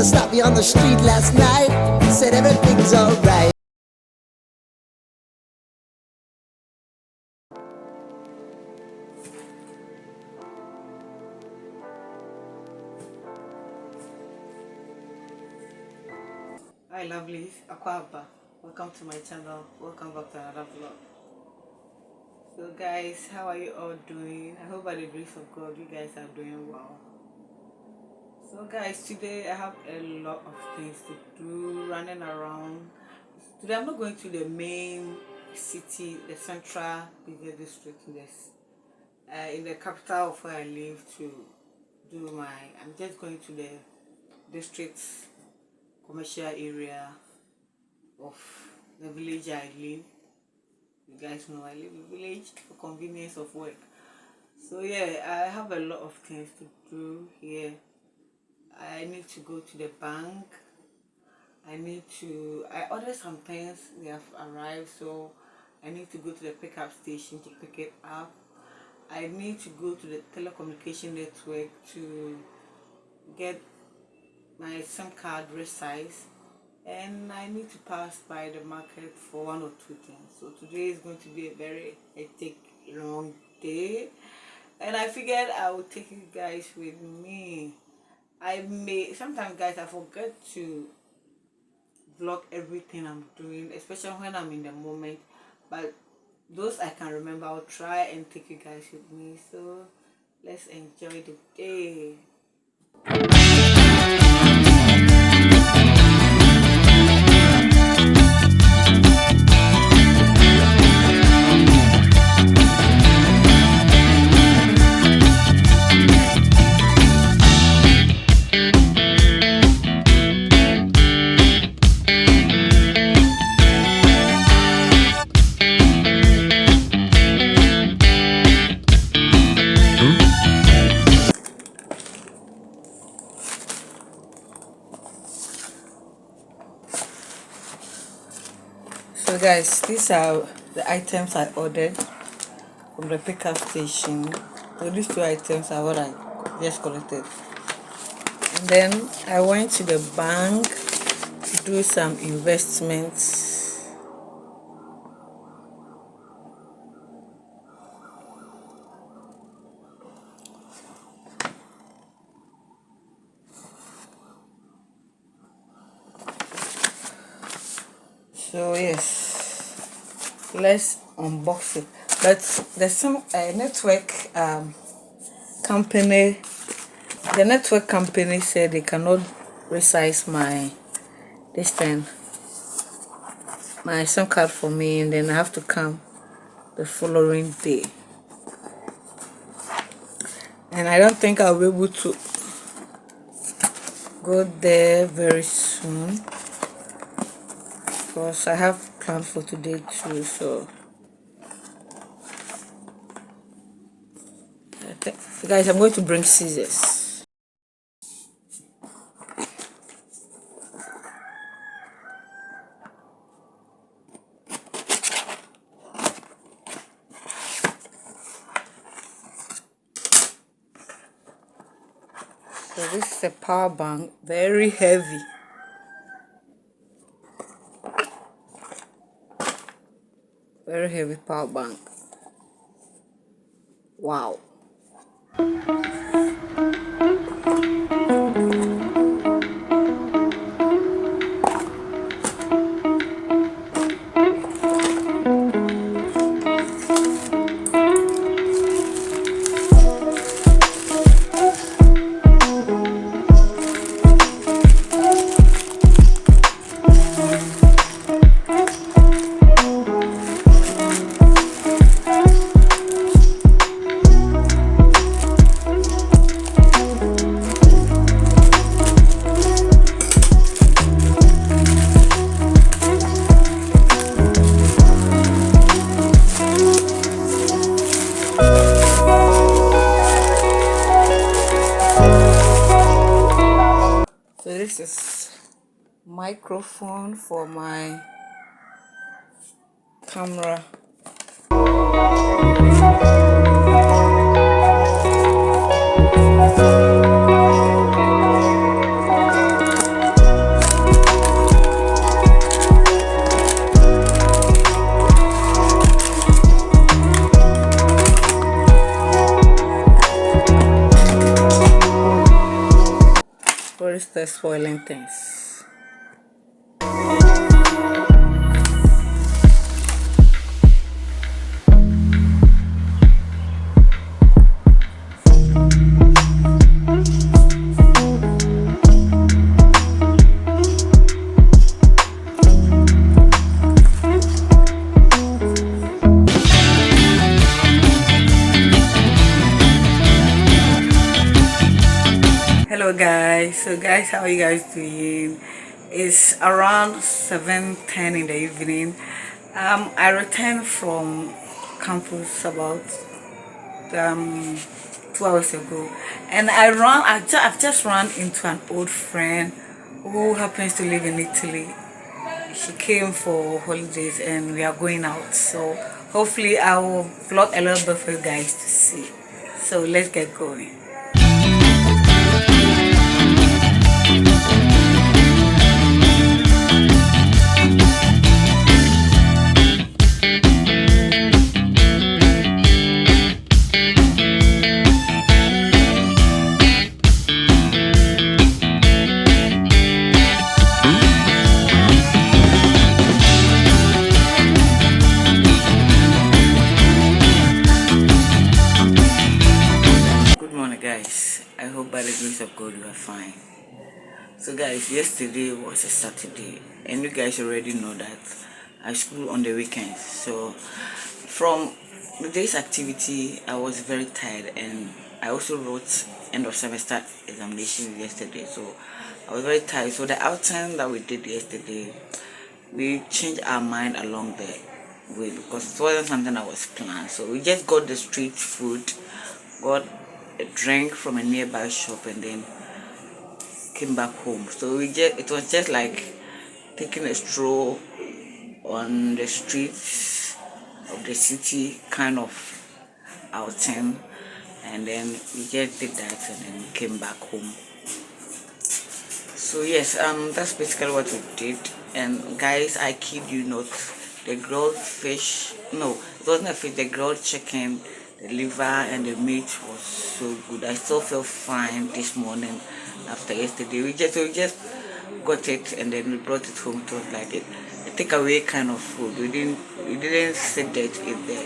to stop me on the street last night. Said everything's alright. Hi lovelies, Akwaba. Welcome to my channel. Welcome back to another vlog. So guys, how are you all doing? I hope by the grace of God you guys are doing well. So guys, today I have a lot of things to do, running around. Today I'm not going to the main city, the central business district in the capital of where I live to do I'm just going to the district commercial area of the village I live. You guys know I live in a village for convenience of work. So yeah, I have a lot of things to do here. I need to go to the bank. I ordered some things, they have arrived, so I need to go to the pickup station to pick it up. I need to go to the telecommunication network to get my SIM card resized, and I need to pass by the market for one or two things. So today is going to be a very hectic, long day, and I figured I would take you guys with me. Sometimes guys I forget to vlog everything I'm doing, especially when I'm in the moment, but those I can remember I'll try and take you guys with me. So let's enjoy the day. So guys, these are the items I ordered from the pickup station. So these two items are what I just collected. And then I went to the bank to do some investments. So yes, let's unbox it. But there's some company. The network company said they cannot resize my my SIM card for me, and then I have to come the following day. And I don't think I'll be able to go there very soon, because I have plans for today too. So guys, I'm going to bring scissors. So this is a power bank, very heavy. Very heavy power bank. Wow. So this is microphone for my camera. Tourists start spoiling things. Hello guys, so guys, how are you guys doing? It's around 7:10 in the evening. I returned from campus about um 2 hours ago, and I've just run into an old friend who happens to live in Italy. She came for holidays and we are going out, so hopefully I will vlog a little bit for you guys to see. So let's get going. Good morning guys, I hope by the grace of God you are fine. So guys, yesterday was a Saturday and you guys already know that I school on the weekends. So from the day's activity I was very tired, and I also wrote end of semester examination yesterday, so I was very tired. So the outing that we did yesterday, we changed our mind along the way because it wasn't something that was planned. So we just got the street food, got a drink from a nearby shop, and then came back home. So it was just like taking a stroll on the streets of the city kind of outing, and then we just did that and then came back home. So yes, that's basically what we did. And guys, I kid you not, the grilled fish, no, it wasn't a fish, the grilled chicken, the liver and the meat was so good. I still feel fine this morning after yesterday. We just got it and then we brought it home. It was like a takeaway kind of food. We didn't sit there to eat there.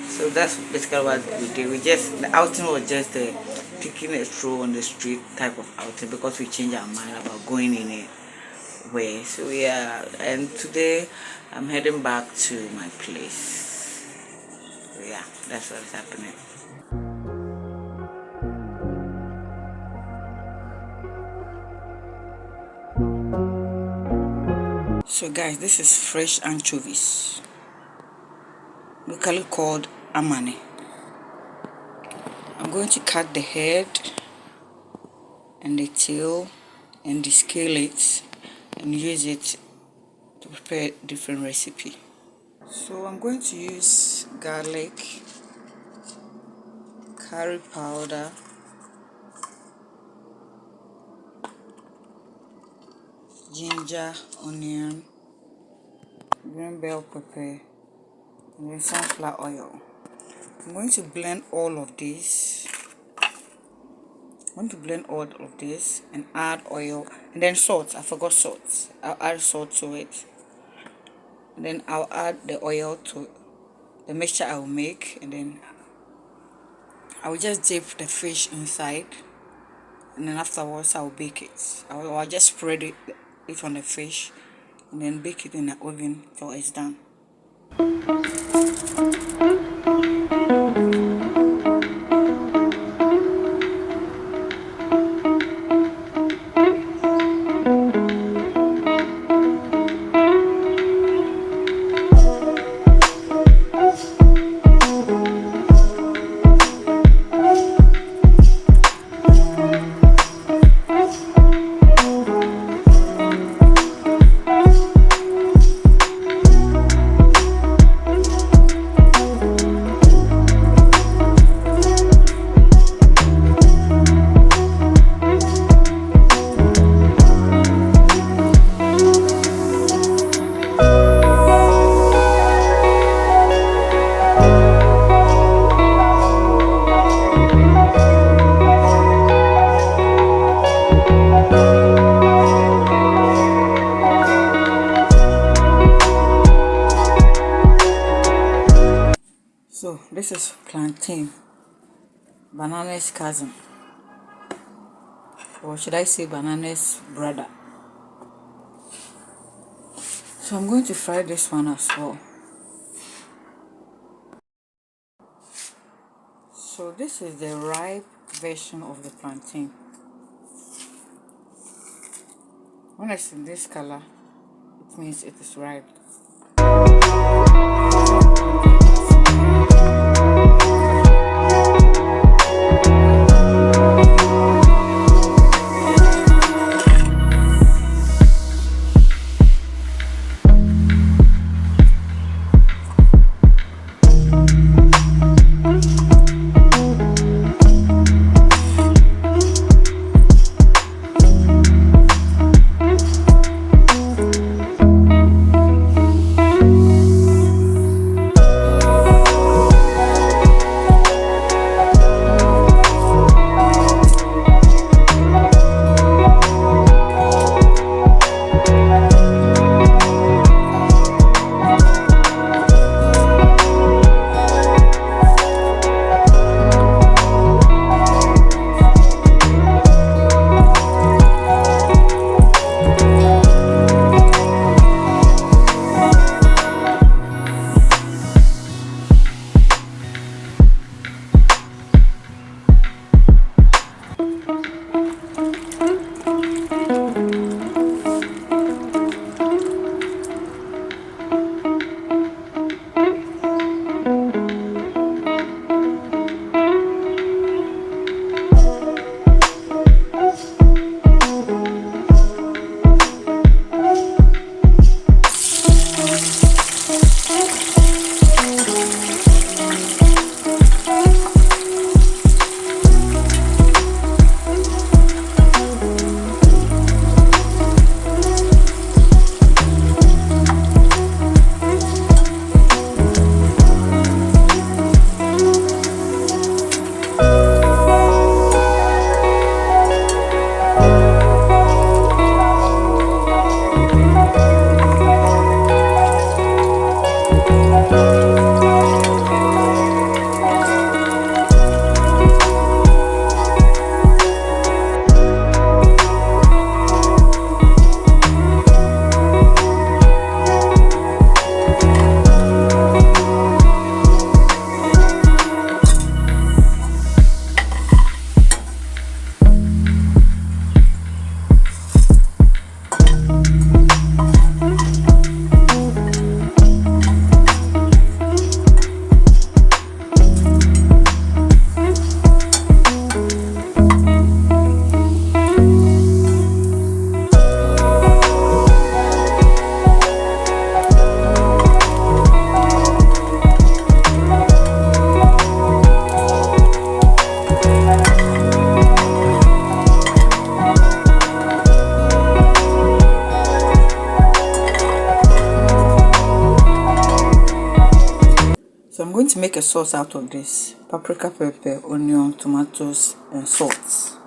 So that's basically what we did. The outing was just taking a stroll on the street type of outing because we changed our mind about going in a way. So yeah, and today I'm heading back to my place. So yeah, that's what's happening. So guys, this is fresh anchovies, locally called amane. I'm going to cut the head and the tail and descale it and use it to prepare a different recipe. So I'm going to use garlic, curry powder, ginger, onion, green bell pepper, and then sunflower oil. I'm going to blend all of this. And add oil and then salt. I forgot salt. I'll add salt to it. And then I'll add the oil to the mixture I will make, and then I will just dip the fish inside, and then afterwards I will bake it. I'll just spread it on the fish and then bake it in the oven till it's done. this is plantain, banana's cousin, or should I say banana's brother. So I'm going to fry this one as well. So this is the ripe version of the plantain. When it's in this color, it means it is ripe. So I'm going to make a sauce out of this: paprika, pepper, onion, tomatoes, and salt.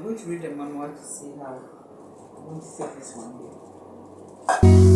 going to read the manual to see how I'm going to set this one here.